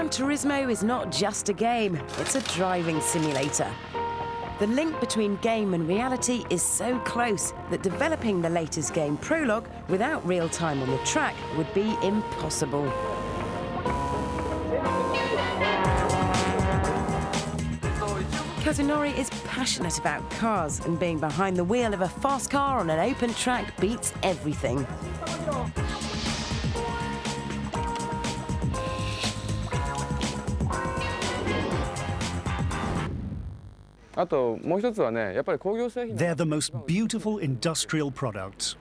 Gran Turismo is not just a game, it's a driving simulator. The link between game and reality is so close that developing the latest game Prologue without real time on the track would be impossible. Kazunori is passionate about cars, and being behind the wheel of a fast car on an open track beats everything. They're the most beautiful industrial products.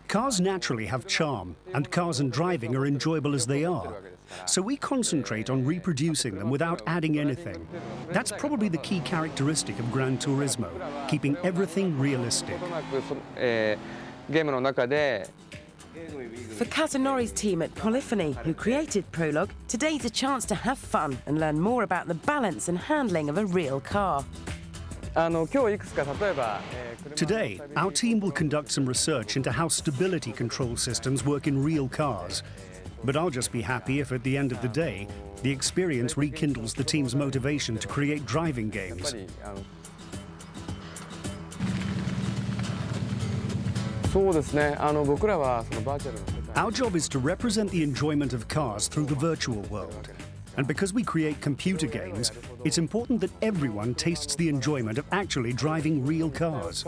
Cars naturally have charm, and cars and driving are enjoyable as they are. So we concentrate on reproducing them without adding anything. That's probably the key characteristic of Gran Turismo, keeping everything realistic. For Kazunori's team at Polyphony, who created Prologue, today's a chance to have fun and learn more about the balance and handling of a real car. Today, our team will conduct some research into how stability control systems work in real cars. But I'll just be happy if at the end of the day, the experience rekindles the team's motivation to create driving games. Our job is to represent the enjoyment of cars through the virtual world. And because we create computer games, it's important that everyone tastes the enjoyment of actually driving real cars.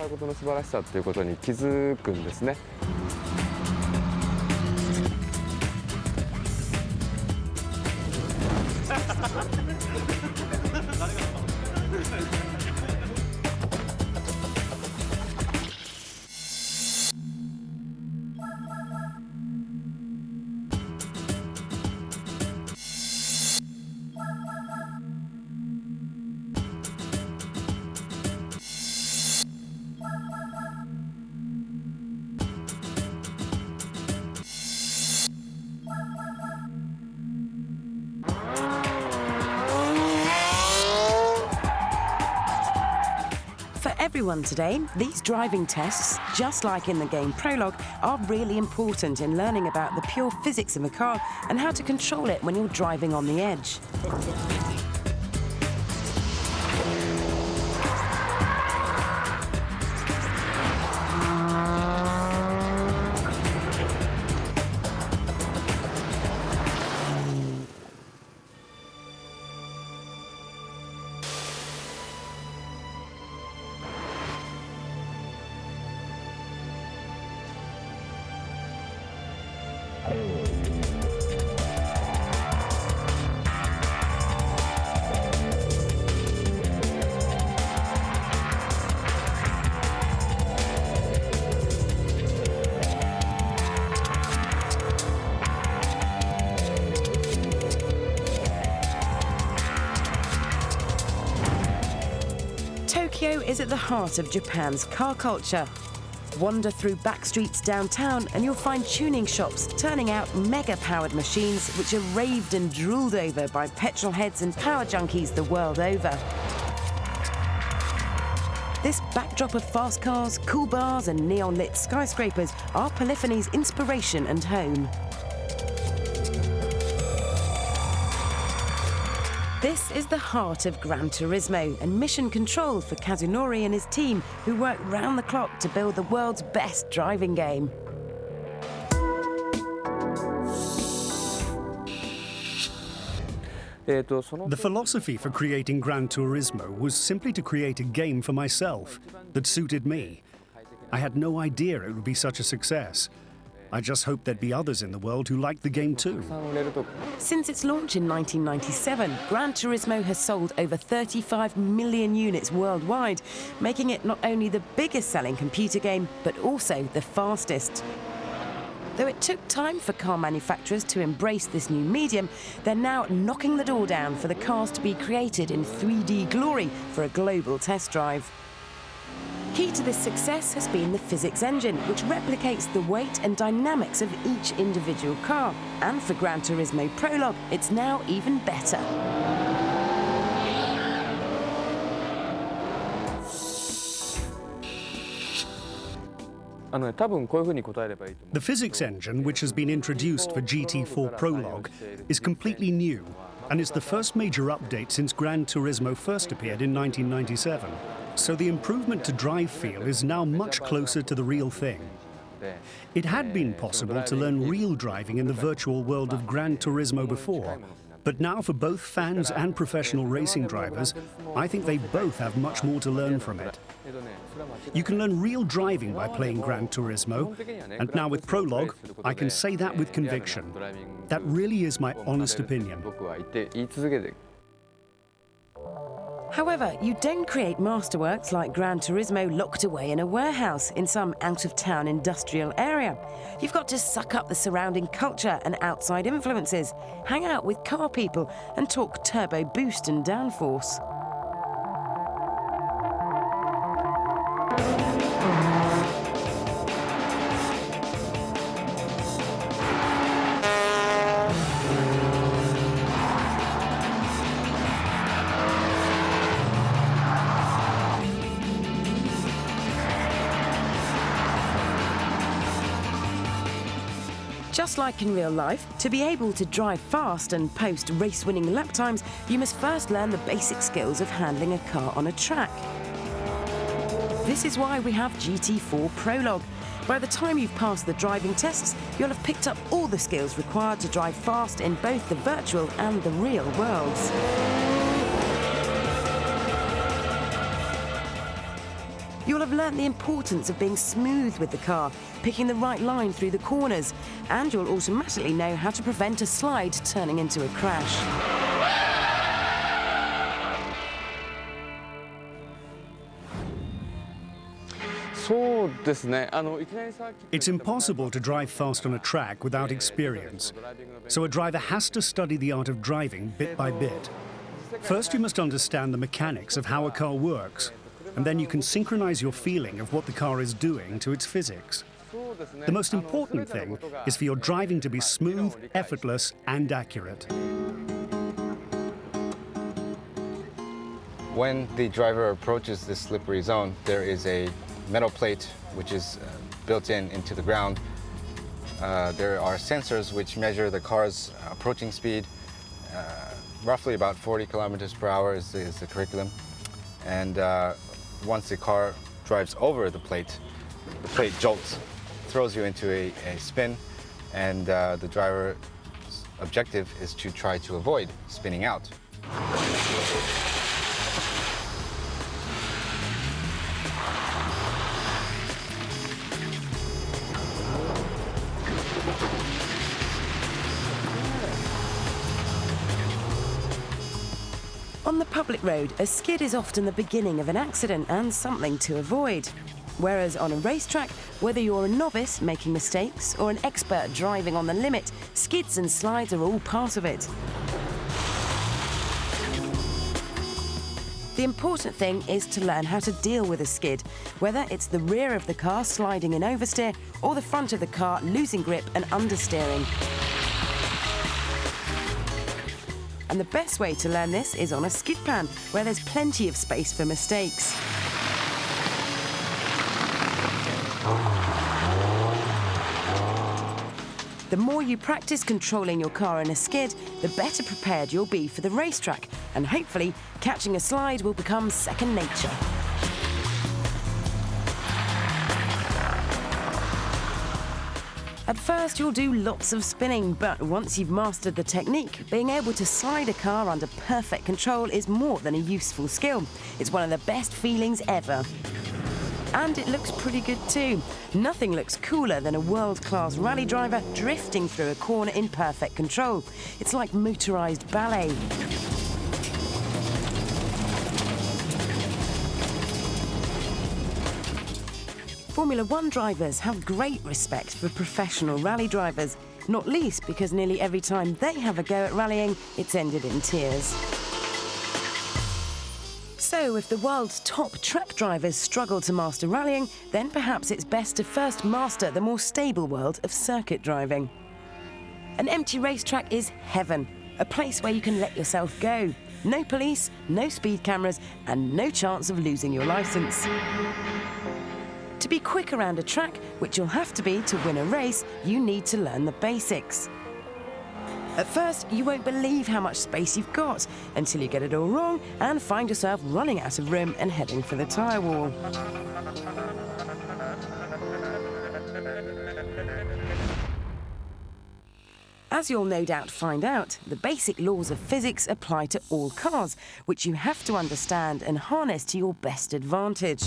For everyone today, these driving tests, just like in the game Prologue, are really important in learning about the pure physics of a car and how to control it when you're driving on the edge. Tokyo is at the heart of Japan's car culture. Wander through back streets downtown and you'll find tuning shops turning out mega-powered machines which are raved and drooled over by petrol heads and power junkies the world over. This backdrop of fast cars, cool bars and neon-lit skyscrapers are Polyphony's inspiration and home. This is the heart of Gran Turismo and mission control for Kazunori and his team, who work round the clock to build the world's best driving game. The philosophy for creating Gran Turismo was simply to create a game for myself that suited me. I had no idea it would be such a success. I just hoped there'd be others in the world who liked the game too. Since its launch in 1997, Gran Turismo has sold over 35 million units worldwide, making it not only the biggest selling computer game, but also the fastest. Though it took time for car manufacturers to embrace this new medium, they're now knocking the door down for the cars to be created in 3D glory for a global test drive. Key to this success has been the physics engine, which replicates the weight and dynamics of each individual car. And for Gran Turismo Prologue, it's now even better. The physics engine, which has been introduced for GT4 Prologue, is completely new and is the first major update since Gran Turismo first appeared in 1997. So the improvement to drive feel is now much closer to the real thing. It had been possible to learn real driving in the virtual world of Gran Turismo before, but now for both fans and professional racing drivers, I think they both have much more to learn from it. You can learn real driving by playing Gran Turismo, and now with Prologue, I can say that with conviction. That really is my honest opinion. However, you don't create masterworks like Gran Turismo locked away in a warehouse in some out-of-town industrial area. You've got to suck up the surrounding culture and outside influences, hang out with car people, and talk turbo boost and downforce. Just like in real life, to be able to drive fast and post race-winning lap times, you must first learn the basic skills of handling a car on a track. This is why we have GT4 Prologue. By the time you've passed the driving tests, you'll have picked up all the skills required to drive fast in both the virtual and the real worlds. You'll have learnt the importance of being smooth with the car, picking the right line through the corners, and you'll automatically know how to prevent a slide turning into a crash. It's impossible to drive fast on a track without experience, so a driver has to study the art of driving bit by bit. First, you must understand the mechanics of how a car works, and then you can synchronize your feeling of what the car is doing to its physics. The most important thing is for your driving to be smooth, effortless, and accurate. When the driver approaches this slippery zone, there is a metal plate which is built into the ground. There are sensors which measure the car's approaching speed. Roughly about 40 kilometers per hour is the curriculum. And once the car drives over the plate jolts, throws you into a spin, and the driver's objective is to try to avoid spinning out. On the public road, a skid is often the beginning of an accident and something to avoid. Whereas on a racetrack, whether you're a novice making mistakes or an expert driving on the limit, skids and slides are all part of it. The important thing is to learn how to deal with a skid, whether it's the rear of the car sliding in oversteer or the front of the car losing grip and understeering. And the best way to learn this is on a skid pan, where there's plenty of space for mistakes. The more you practice controlling your car in a skid, the better prepared you'll be for the racetrack, and hopefully catching a slide will become second nature. At first, you'll do lots of spinning, but once you've mastered the technique, being able to slide a car under perfect control is more than a useful skill. It's one of the best feelings ever. And it looks pretty good too. Nothing looks cooler than a world-class rally driver drifting through a corner in perfect control. It's like motorized ballet. Formula One drivers have great respect for professional rally drivers, not least because nearly every time they have a go at rallying, it's ended in tears. So if the world's top track drivers struggle to master rallying, then perhaps it's best to first master the more stable world of circuit driving. An empty racetrack is heaven, a place where you can let yourself go. No police, no speed cameras, and no chance of losing your license. To be quick around a track, which you'll have to be to win a race, you need to learn the basics. At first, you won't believe how much space you've got until you get it all wrong and find yourself running out of room and heading for the tyre wall. As you'll no doubt find out, the basic laws of physics apply to all cars, which you have to understand and harness to your best advantage.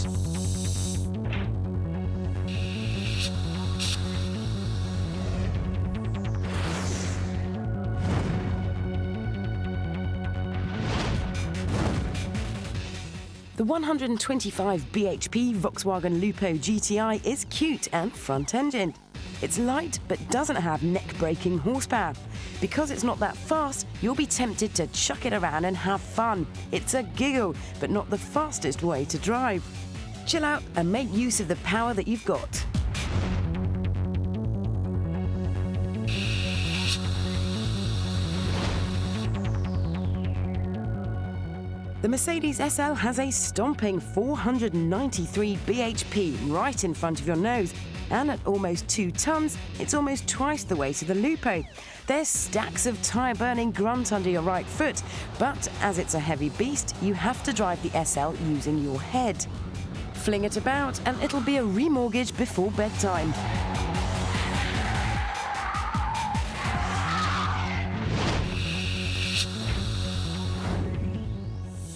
The 125 bhp Volkswagen Lupo GTI is cute and front-engined. It's light but doesn't have neck-breaking horsepower. Because it's not that fast, you'll be tempted to chuck it around and have fun. It's a giggle, but not the fastest way to drive. Chill out and make use of the power that you've got. The Mercedes SL has a stomping 493 bhp right in front of your nose, and at almost 2 tons, it's almost twice the weight of the Lupo. There's stacks of tyre-burning grunt under your right foot, but as it's a heavy beast, you have to drive the SL using your head. Fling it about, and it'll be a remortgage before bedtime.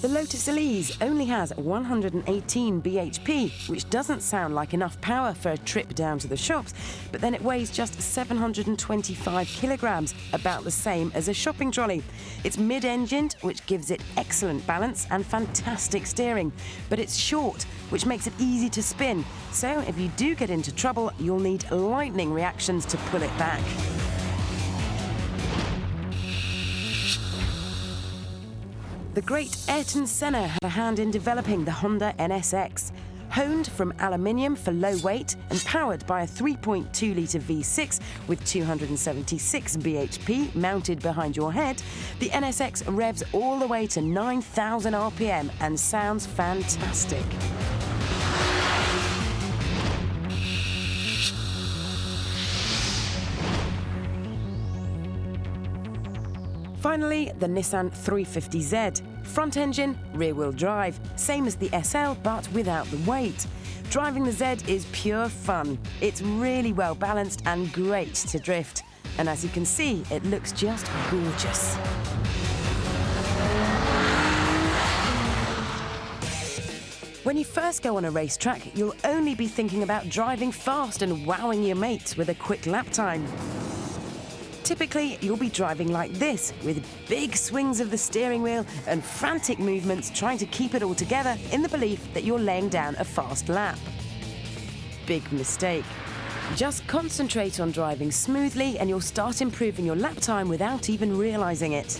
The Lotus Elise only has 118 bhp, which doesn't sound like enough power for a trip down to the shops, but then it weighs just 725 kilograms, about the same as a shopping trolley. It's mid-engined, which gives it excellent balance and fantastic steering, but it's short, which makes it easy to spin, so if you do get into trouble, you'll need lightning reactions to pull it back. The great Ayrton Senna had a hand in developing the Honda NSX. Honed from aluminium for low weight and powered by a 3.2-litre V6 with 276 bhp mounted behind your head, the NSX revs all the way to 9,000 RPM and sounds fantastic. Finally, the Nissan 350Z. Front engine, rear-wheel drive, same as the SL but without the weight. Driving the Z is pure fun. It's really well balanced and great to drift. And as you can see, it looks just gorgeous. When you first go on a racetrack, you'll only be thinking about driving fast and wowing your mates with a quick lap time. Typically, you'll be driving like this, with big swings of the steering wheel and frantic movements trying to keep it all together in the belief that you're laying down a fast lap. Big mistake. Just concentrate on driving smoothly and you'll start improving your lap time without even realising it.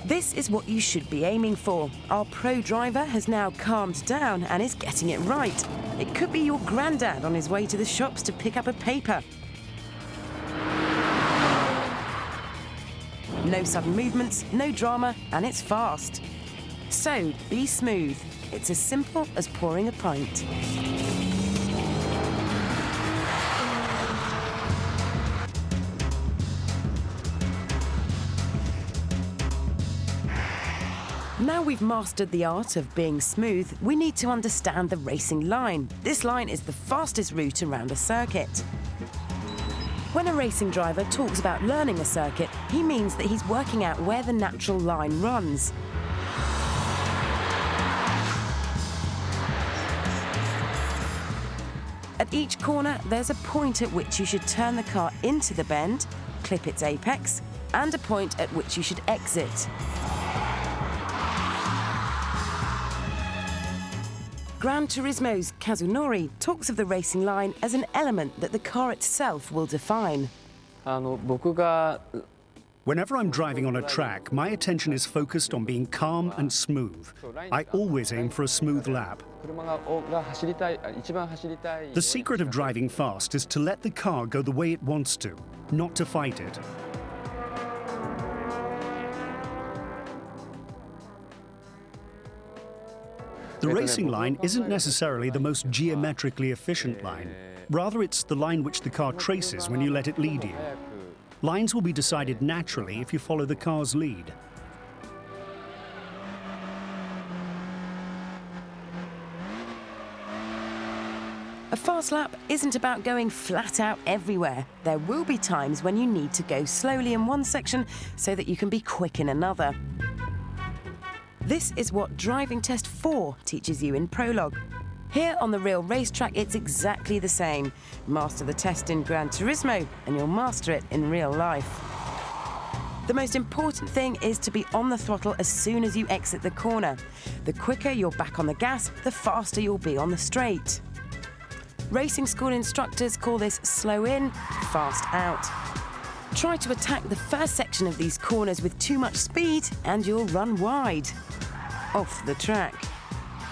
This is what you should be aiming for. Our pro driver has now calmed down and is getting it right. It could be your granddad on his way to the shops to pick up a paper. No sudden movements, no drama, and it's fast. So, be smooth. It's as simple as pouring a pint. Now we've mastered the art of being smooth, we need to understand the racing line. This line is the fastest route around a circuit. When a racing driver talks about learning a circuit, he means that he's working out where the natural line runs. At each corner, there's a point at which you should turn the car into the bend, clip its apex, and a point at which you should exit. Gran Turismo's Kazunori talks of the racing line as an element that the car itself will define. Whenever I'm driving on a track, my attention is focused on being calm and smooth. I always aim for a smooth lap. The secret of driving fast is to let the car go the way it wants to, not to fight it. The racing line isn't necessarily the most geometrically efficient line. Rather, it's the line which the car traces when you let it lead you. Lines will be decided naturally if you follow the car's lead. A fast lap isn't about going flat out everywhere. There will be times when you need to go slowly in one section so that you can be quick in another. This is what Driving Test 4 teaches you in Prologue. Here on the real racetrack, it's exactly the same. Master the test in Gran Turismo, and you'll master it in real life. The most important thing is to be on the throttle as soon as you exit the corner. The quicker you're back on the gas, the faster you'll be on the straight. Racing school instructors call this slow in, fast out. Try to attack the first section of these corners with too much speed and you'll run wide. Off the track.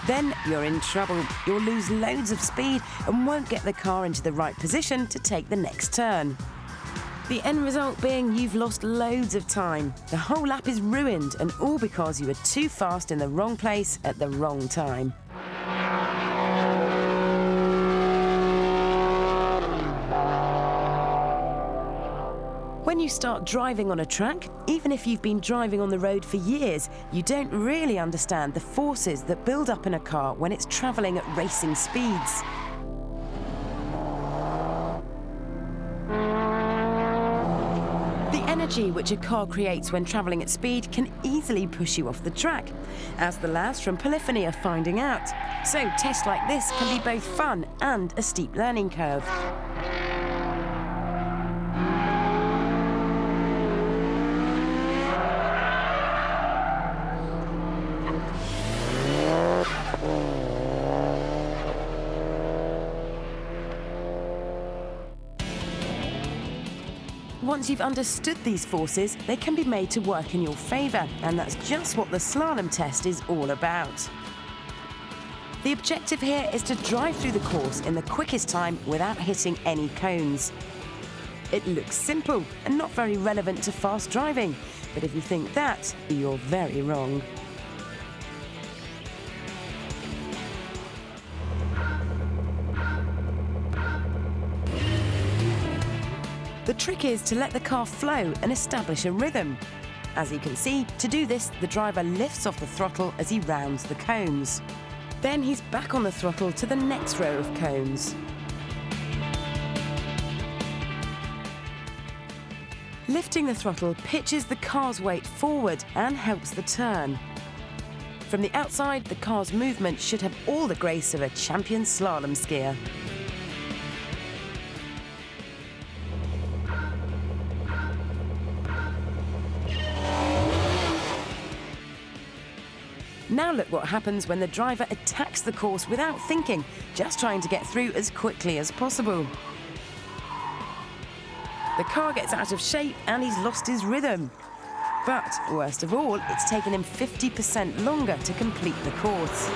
Then you're in trouble. You'll lose loads of speed and won't get the car into the right position to take the next turn. The end result being you've lost loads of time. The whole lap is ruined, and all because you were too fast in the wrong place at the wrong time. When you start driving on a track, even if you've been driving on the road for years, you don't really understand the forces that build up in a car when it's travelling at racing speeds. The energy which a car creates when travelling at speed can easily push you off the track, as the lads from Polyphony are finding out. So tests like this can be both fun and a steep learning curve. Once you've understood these forces, they can be made to work in your favour, and that's just what the slalom test is all about. The objective here is to drive through the course in the quickest time without hitting any cones. It looks simple and not very relevant to fast driving, but if you think that, you're very wrong. The trick is to let the car flow and establish a rhythm. As you can see, to do this, the driver lifts off the throttle as he rounds the cones. Then he's back on the throttle to the next row of cones. Lifting the throttle pitches the car's weight forward and helps the turn. From the outside, the car's movement should have all the grace of a champion slalom skier. Now look what happens when the driver attacks the course without thinking, just trying to get through as quickly as possible. The car gets out of shape and he's lost his rhythm. But, worst of all, it's taken him 50% longer to complete the course.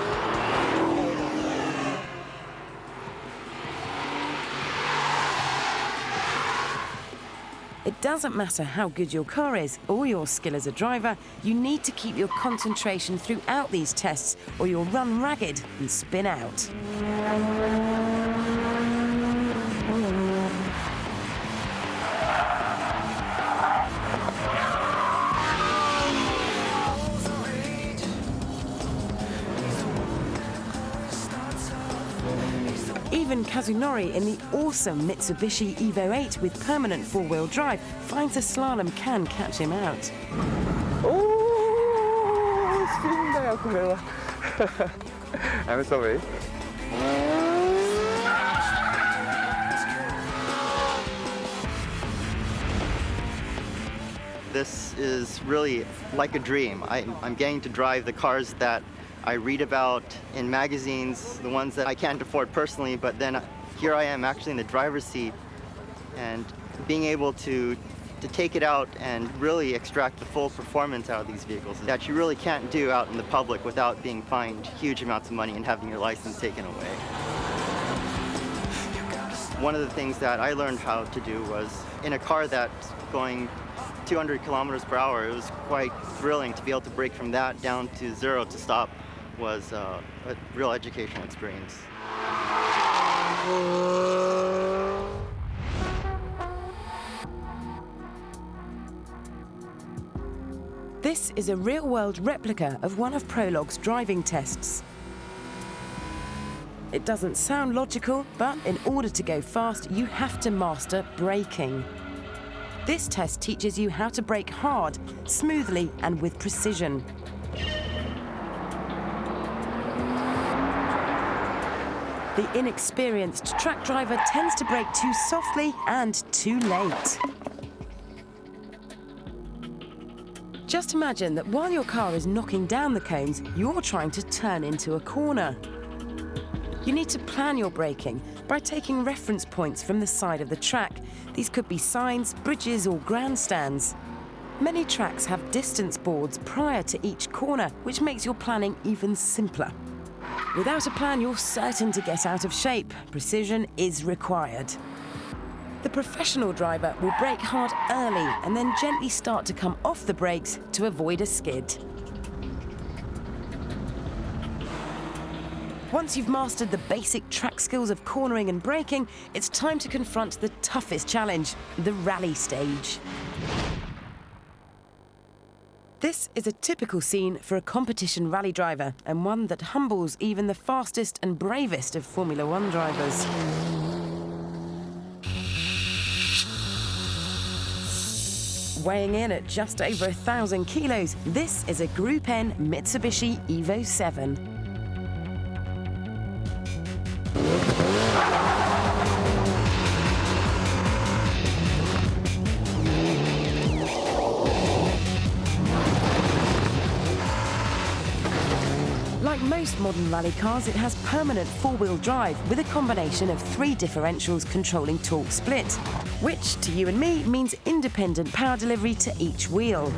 It doesn't matter how good your car is or your skill as a driver, you need to keep your concentration throughout these tests or you'll run ragged and spin out. Even Kazunori in the awesome Mitsubishi Evo 8 with permanent four-wheel drive finds a slalom can catch him out. I'm sorry. This is really like a dream. I'm getting to drive the cars that I read about in magazines, the ones that I can't afford personally, but then here I am actually in the driver's seat and being able to take it out and really extract the full performance out of these vehicles that you really can't do out in the public without being fined huge amounts of money and having your license taken away. One of the things that I learned how to do was in a car that's going 200 kilometers per hour, it was quite thrilling to be able to brake from that down to zero to stop was a real educational experience. This is a real-world replica of one of Prologue's driving tests. It doesn't sound logical, but in order to go fast, you have to master braking. This test teaches you how to brake hard, smoothly, and with precision. The inexperienced track driver tends to brake too softly and too late. Just imagine that while your car is knocking down the cones, you're trying to turn into a corner. You need to plan your braking by taking reference points from the side of the track. These could be signs, bridges, or grandstands. Many tracks have distance boards prior to each corner, which makes your planning even simpler. Without a plan, you're certain to get out of shape. Precision is required. The professional driver will brake hard early and then gently start to come off the brakes to avoid a skid. Once you've mastered the basic track skills of cornering and braking, it's time to confront the toughest challenge, the rally stage. This is a typical scene for a competition rally driver, and one that humbles even the fastest and bravest of Formula One drivers. Weighing in at just over 1,000 kilos, this is a Group N Mitsubishi Evo 7. Like most modern rally cars, it has permanent four-wheel drive with a combination of 3 differentials controlling torque split, which, to you and me, means independent power delivery to each wheel.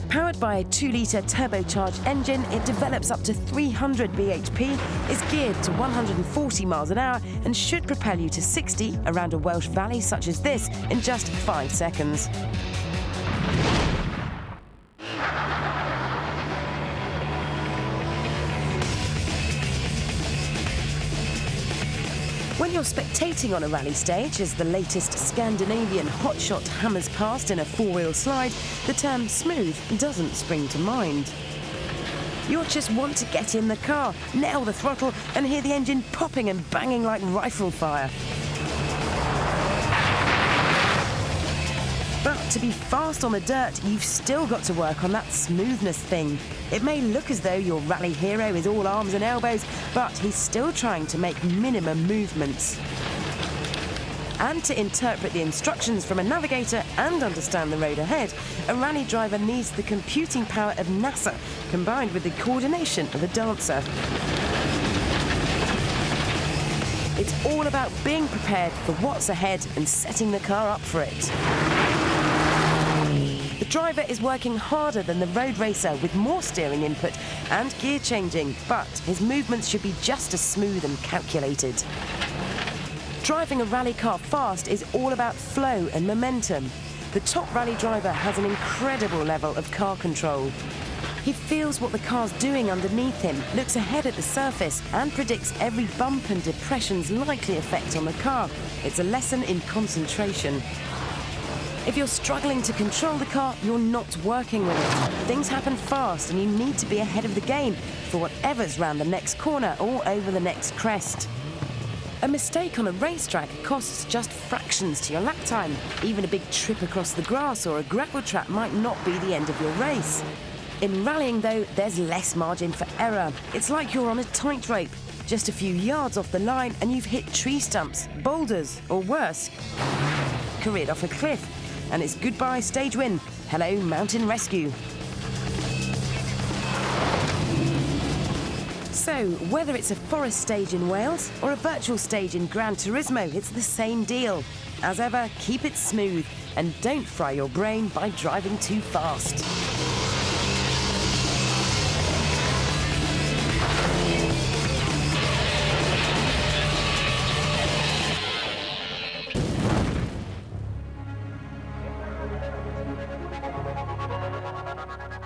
Powered by a 2-litre turbocharged engine, it develops up to 300 bhp, is geared to 140 miles an hour, and should propel you to 60 around a Welsh valley such as this in just 5 seconds. When you're spectating on a rally stage as the latest Scandinavian hotshot hammers past in a 4-wheel slide, the term smooth doesn't spring to mind. You'll just want to get in the car, nail the throttle, and hear the engine popping and banging like rifle fire. But to be fast on the dirt, you've still got to work on that smoothness thing. It may look as though your rally hero is all arms and elbows, but he's still trying to make minimum movements. And to interpret the instructions from a navigator and understand the road ahead, a rally driver needs the computing power of NASA combined with the coordination of a dancer. It's all about being prepared for what's ahead and setting the car up for it. The driver is working harder than the road racer with more steering input and gear changing, but his movements should be just as smooth and calculated. Driving a rally car fast is all about flow and momentum. The top rally driver has an incredible level of car control. He feels what the car's doing underneath him, looks ahead at the surface, and predicts every bump and depression's likely effect on the car. It's a lesson in concentration. If you're struggling to control the car, you're not working with it. Things happen fast and you need to be ahead of the game for whatever's round the next corner or over the next crest. A mistake on a racetrack costs just fractions to your lap time. Even a big trip across the grass or a gravel trap might not be the end of your race. In rallying, though, there's less margin for error. It's like you're on a tightrope. Just a few yards off the line and you've hit tree stumps, boulders, or worse, careered off a cliff. And it's goodbye stage win. Hello, mountain rescue. So, whether it's a forest stage in Wales or a virtual stage in Gran Turismo, it's the same deal. As ever, keep it smooth and don't fry your brain by driving too fast.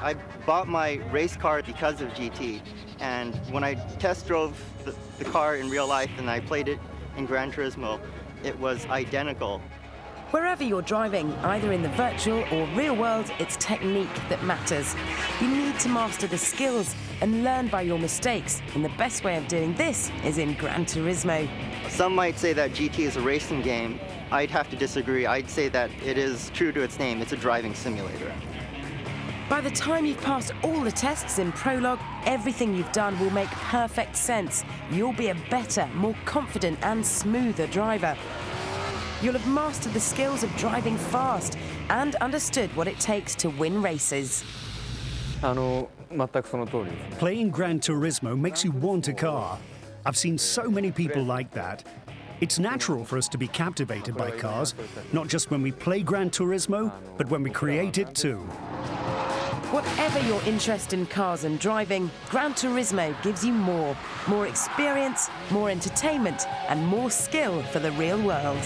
I bought my race car because of GT, And when I test drove the car in real life and I played it in Gran Turismo, it was identical. Wherever you're driving, either in the virtual or real world, it's technique that matters. You need to master the skills and learn by your mistakes, and the best way of doing this is in Gran Turismo. Some might say that GT is a racing game. I'd have to disagree. I'd say that it is true to its name. It's a driving simulator. By the time you've passed all the tests in Prologue, everything you've done will make perfect sense. You'll be a better, more confident and smoother driver. You'll have mastered the skills of driving fast and understood what it takes to win races. Playing Gran Turismo makes you want a car. I've seen so many people like that. It's natural for us to be captivated by cars, not just when we play Gran Turismo, but when we create it too. Whatever your interest in cars and driving, Gran Turismo gives you more. More experience, more entertainment, and more skill for the real world.